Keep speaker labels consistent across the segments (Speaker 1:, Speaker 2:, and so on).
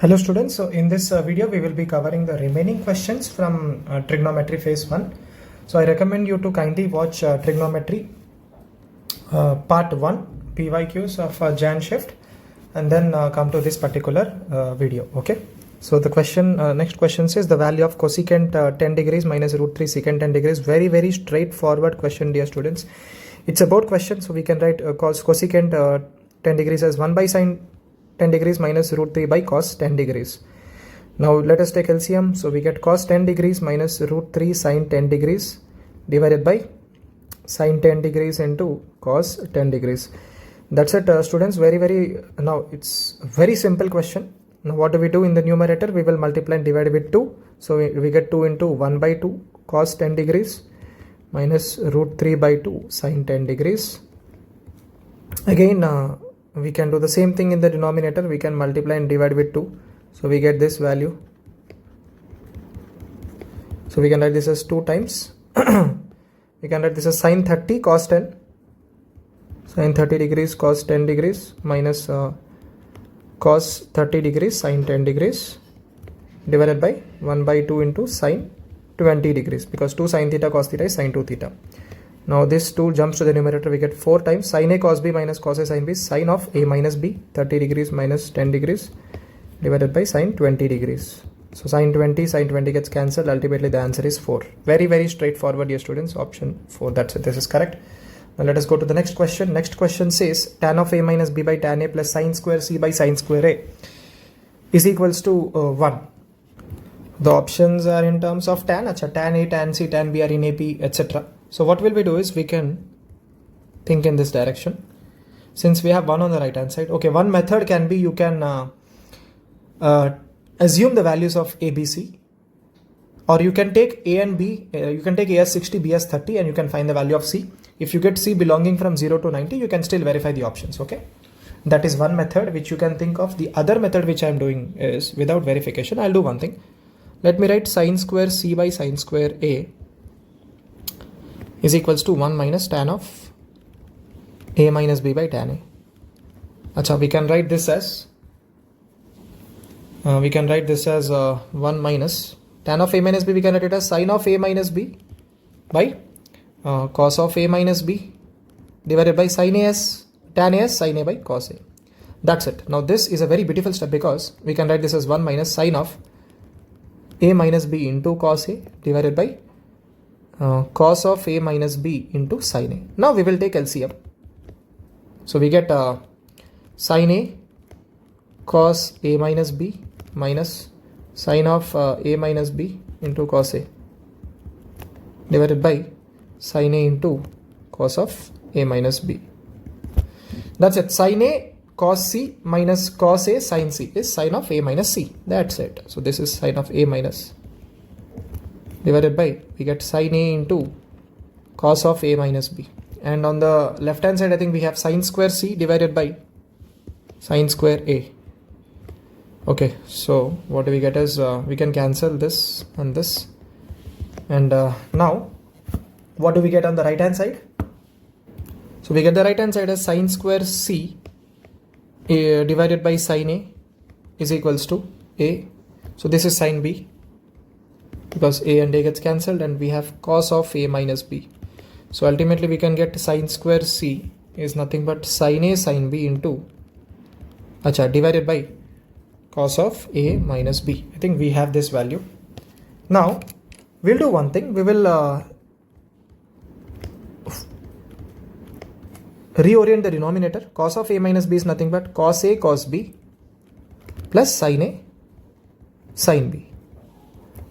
Speaker 1: Hello students, so in this video we will be covering the remaining questions from trigonometry phase 1. So I recommend you to kindly watch trigonometry part 1 PYQs of Jan shift and then come to this particular video. Okay, so the question next question says the value of cosecant 10 degrees minus root 3 secant 10 degrees. Very straightforward question, dear students. It's a board question, so we can write cosecant 10 degrees as 1 by sine 10 degrees minus root 3 by cos 10 degrees. Now let us take LCM. So we get cos 10 degrees minus root 3 sine 10 degrees divided by sine 10 degrees into cos 10 degrees. That's it, students. Now it's very simple question. Now what do we do in the numerator? We will multiply and divide with 2. So we get 2 into 1 by 2 cos 10 degrees minus root 3 by 2 sine 10 degrees. Again, we can do the same thing in the denominator. We can multiply and divide with 2. So we get this value. So we can write this as 2 times. We can write this as sine 30 cos 10. Sine 30 degrees cos 10 degrees minus cos 30 degrees sine 10 degrees divided by 1 by 2 into sine 20 degrees, because 2 sine theta cos theta is sine 2 theta. Now this 2 jumps to the numerator. We get 4 times sine a cos b minus cos a sine b, sine of a minus b, 30 degrees minus 10 degrees divided by sine 20 degrees. So sine 20 gets cancelled. Ultimately the answer is 4. Very straightforward, dear students. Option 4. That's it. This is correct. Now let us go to the next question. Next question says tan of a minus b by tan a plus sine square c by sine square a is equals to 1. The options are in terms of tan. Tan a, tan c, tan b are in AP, etc. So what will we do is we can think in this direction. Since we have 1 on the right hand side. Okay, one method can be you can assume the values of a, b, c. Or you can take a and b, you can take a as 60, b as 30 and you can find the value of c. If you get c belonging from 0 to 90, you can still verify the options, okay? That is one method which you can think of. The other method which I am doing is without verification. I'll do one thing. Let me write sine square c by sine square a is equals to 1 minus tan of a minus b by tan a. Acha, we can write this as 1 minus tan of a minus b. We can write it as sine of a minus b by cos of a minus b divided by sine a as tan a as sine a by cos a. That's it. Now this is a very beautiful step, because we can write this as 1 minus sine of a minus b into cos a divided by cos of a minus b into sine a. Now we will take LCM. So we get sine a cos a minus b minus sine of a minus b into cos a divided by sine a into cos of a minus b. That's it. Sine a cos c minus cos a sine c is sine of a minus c. That's it. So this is sine of a minus divided by, we get sine a into cos of a minus b. And on the left hand side, I think we have sine square c divided by sine square a. Okay, so what do we get is we can cancel this and this. And now what do we get on the right hand side? So we get the right hand side as sine square c divided by sine a is equals to a. So this is sine b, because a and a gets cancelled, and we have cos of a minus b. So ultimately we can get sine square c is nothing but sine a sine b into divided by cos of a minus b. I think we have this value. Now we'll do one thing. We will reorient the denominator. Cos of a minus b is nothing but cos a cos b plus sine a sine b.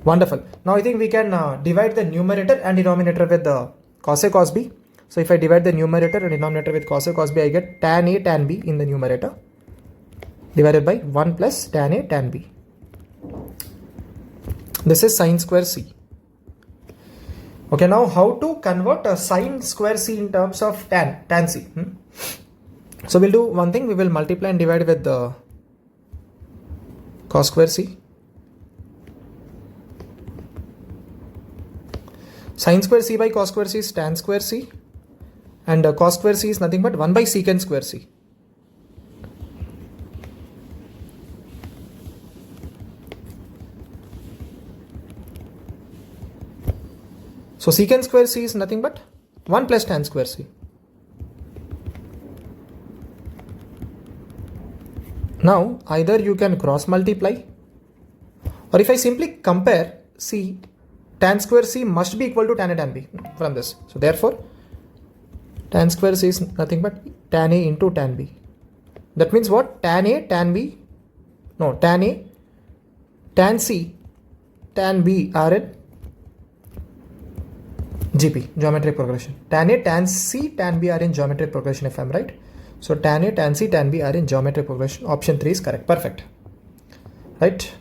Speaker 1: Wonderful. Now I think we can divide the numerator and denominator with the cos a cos b. So if I divide the numerator and denominator with cos a cos b, I get tan a tan b in the numerator divided by 1 plus tan a tan b. This is sine square c. Okay, now how to convert a sine square c in terms of tan c? So we'll do one thing. We will multiply and divide with the cos square c. Sine square c by cos square c is tan square c, and cos square c is nothing but 1 by secant square c. So secant square c is nothing but 1 plus tan square c. Now either you can cross multiply, or if I simply compare c, tan square c must be equal to tan a tan b from this. So therefore tan square c is nothing but tan a into tan b. That means what? Tan a, tan b, no, tan a, tan c, tan b are in GP, geometric progression. Tan a, tan c, tan b are in geometric progression if I am right. So tan a, tan c, tan b are in geometric progression. Option 3 is correct. Perfect. Right.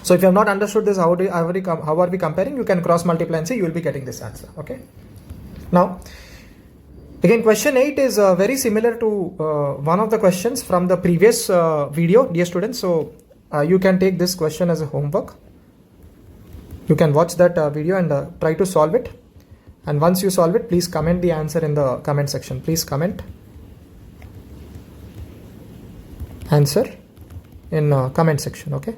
Speaker 1: So if you have not understood this, how are we comparing? You can cross multiply and see, you will be getting this answer. Okay. Now, again, question 8 is very similar to one of the questions from the previous video, dear students. So you can take this question as a homework. You can watch that video and try to solve it. And once you solve it, please comment the answer in the comment section. Please comment answer in comment section. Okay.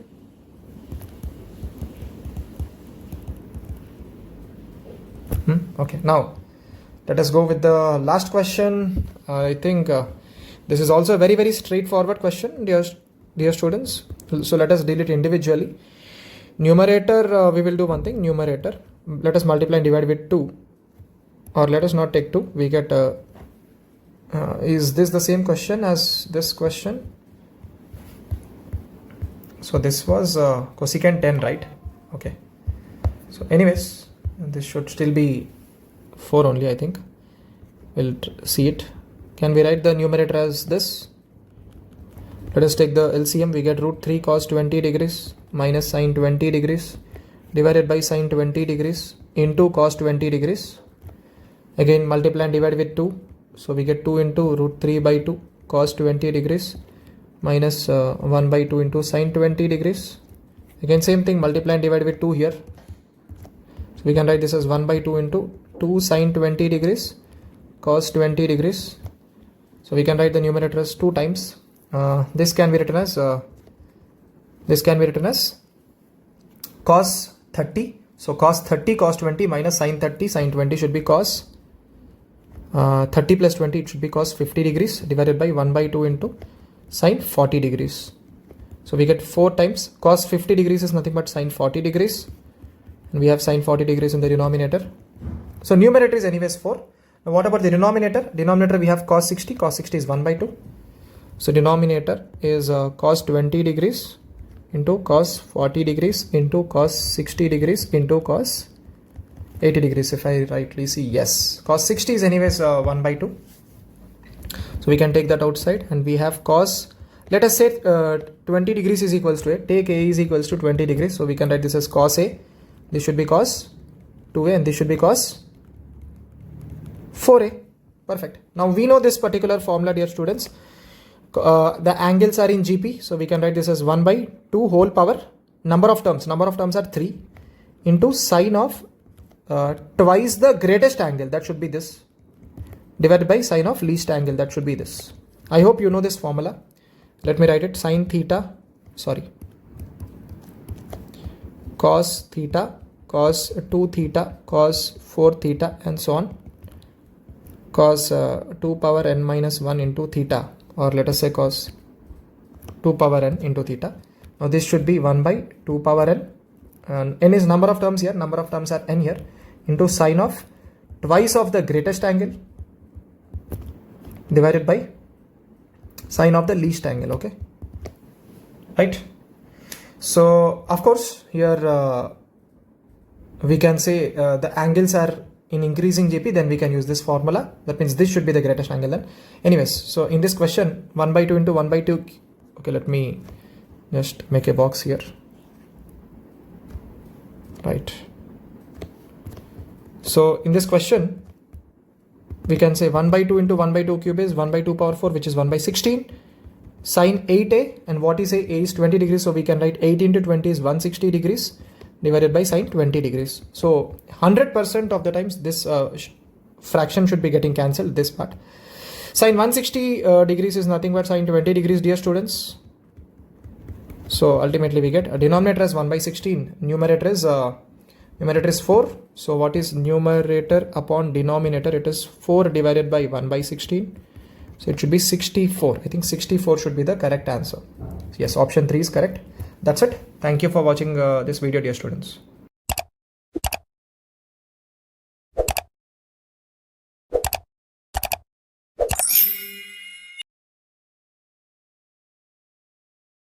Speaker 1: Okay. Now let us go with the last question. I think this is also a very, very straightforward question, dear students. So let us deal it individually. Numerator, we will do one thing. Numerator, let us multiply and divide with 2, or let us not take 2. We get is this the same question as this question? So this was cosecant 10, right? Okay. So anyways, this should still be 4 only, I think. We'll see it. Can we write the numerator as this? Let us take the LCM. We get root 3 cos 20 degrees minus sin 20 degrees divided by sin 20 degrees into cos 20 degrees. Again multiply and divide with 2. So we get 2 into root 3 by 2 cos 20 degrees minus 1 by 2 into sin 20 degrees. Again same thing, multiply and divide with 2 here. So we can write this as 1 by 2 into 2 sin 20 degrees cos 20 degrees. So we can write the numerator as 2 times. This can be written as cos 30. So cos 30 cos 20 minus sin 30 sin 20 should be cos 30 plus 20, it should be cos 50 degrees divided by 1 by 2 into sin 40 degrees. So we get 4 times. Cos 50 degrees is nothing but sin 40 degrees. And we have sin 40 degrees in the denominator. So numerator is anyways 4. Now what about the denominator? Denominator we have cos 60. Cos 60 is 1 by 2. So denominator is cos 20 degrees into cos 40 degrees into cos 60 degrees into cos 80 degrees, if I rightly see. Yes, cos 60 is anyways 1 by 2. So we can take that outside, and we have cos, let us say 20 degrees is equals to a, take a is equals to 20 degrees. So we can write this as cos a, this should be cos 2a, and this should be cos 4a. Perfect. Now we know this particular formula, dear students. The angles are in GP, so we can write this as 1 by 2 whole power, number of terms are 3, into sine of twice the greatest angle, that should be this, divided by sine of least angle, that should be this. I hope you know this formula. Let me write it. Sine theta, cos theta, cos 2 theta, cos 4 theta, and so on, cos 2 power n minus 1 into theta, or let us say cos 2 power n into theta. Now this should be 1 by 2 power n, and n is number of terms here, number of terms are n here, into sine of twice of the greatest angle divided by sine of the least angle. Okay, right? So of course here we can say the angles are in increasing GP, then we can use this formula. That means this should be the greatest angle then. Anyways, so in this question 1 by 2 into 1 by 2, okay, let me just make a box here, right? So in this question we can say 1 by 2 into 1 by 2 cube is 1 by 2 power 4, which is 1 by 16, sine 8a, and what is a is 20 degrees, so we can write 8 into 20 is 160 degrees divided by sine 20 degrees. So 100% of the times this fraction should be getting cancelled, this part. Sine 160 degrees is nothing but sine 20 degrees, dear students. So ultimately we get a denominator as 1 by 16, numerator is 4, So what is numerator upon denominator? It is 4 divided by 1 by 16. So it should be 64. I think 64 should be the correct answer. Yes, option 3 is correct. That's it. Thank you for watching this video, dear students.